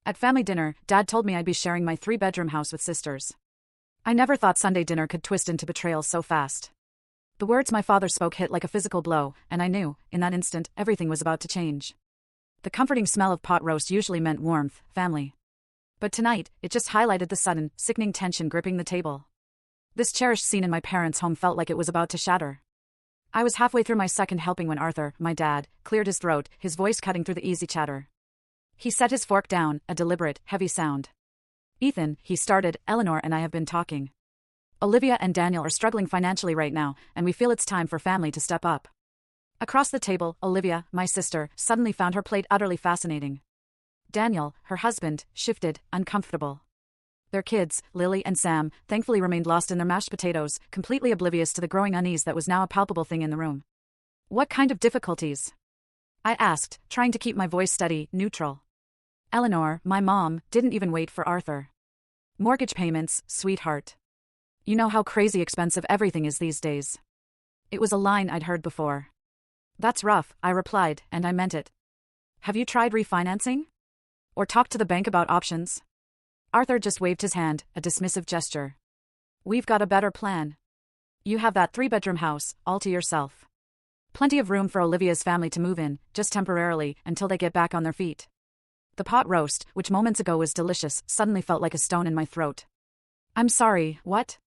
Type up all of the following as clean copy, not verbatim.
At family dinner, Dad told me I'd be sharing my 3-bedroom house with sisters. I never thought Sunday dinner could twist into betrayal so fast. The words my father spoke hit like a physical blow, and I knew, in that instant, everything was about to change. The comforting smell of pot roast usually meant warmth, family. But tonight, it just highlighted the sudden, sickening tension gripping the table. This cherished scene in my parents' home felt like it was about to shatter. I was halfway through my second helping when Arthur, my dad, cleared his throat, his voice cutting through the easy chatter. He set his fork down, a deliberate, heavy sound. "Ethan," he started, "Eleanor and I have been talking. Olivia and Daniel are struggling financially right now, and we feel it's time for family to step up." Across the table, Olivia, my sister, suddenly found her plate utterly fascinating. Daniel, her husband, shifted, uncomfortable. Their kids, Lily and Sam, thankfully remained lost in their mashed potatoes, completely oblivious to the growing unease that was now a palpable thing in the room. "What kind of difficulties?" I asked, trying to keep my voice steady, neutral. Eleanor, my mom, didn't even wait for Arthur. "Mortgage payments, sweetheart. You know how crazy expensive everything is these days." It was a line I'd heard before. "That's rough," I replied, and I meant it. "Have you tried refinancing? Or talked to the bank about options?" Arthur just waved his hand, a dismissive gesture. "We've got a better plan. You have that 3-bedroom house, all to yourself. Plenty of room for Olivia's family to move in, just temporarily, until they get back on their feet." The pot roast, which moments ago was delicious, suddenly felt like a stone in my throat. "I'm sorry, what?"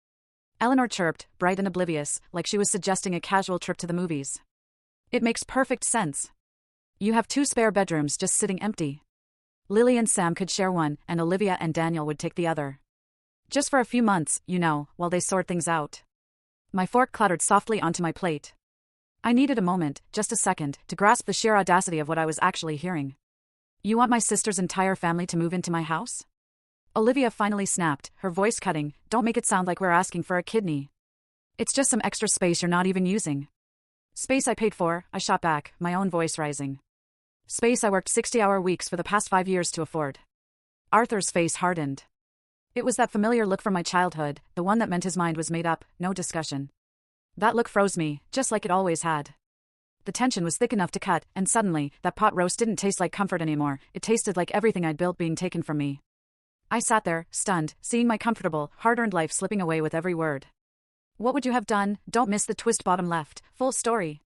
Eleanor chirped, bright and oblivious, like she was suggesting a casual trip to the movies. "It makes perfect sense. You have 2 spare bedrooms just sitting empty. Lily and Sam could share one, and Olivia and Daniel would take the other. Just for a few months, you know, while they sort things out." My fork clattered softly onto my plate. I needed a moment, just a second, to grasp the sheer audacity of what I was actually hearing. "You want my sister's entire family to move into my house?" Olivia finally snapped, her voice cutting. "Don't make it sound like we're asking for a kidney. It's just some extra space you're not even using." "Space I paid for," I shot back, my own voice rising. "Space I worked 60-hour weeks for the past 5 years to afford." Arthur's face hardened. It was that familiar look from my childhood, the one that meant his mind was made up, no discussion. That look froze me, just like it always had. The tension was thick enough to cut, and suddenly, that pot roast didn't taste like comfort anymore, it tasted like everything I'd built being taken from me. I sat there, stunned, seeing my comfortable, hard-earned life slipping away with every word. "What would you have done? Don't miss the twist bottom left, full story."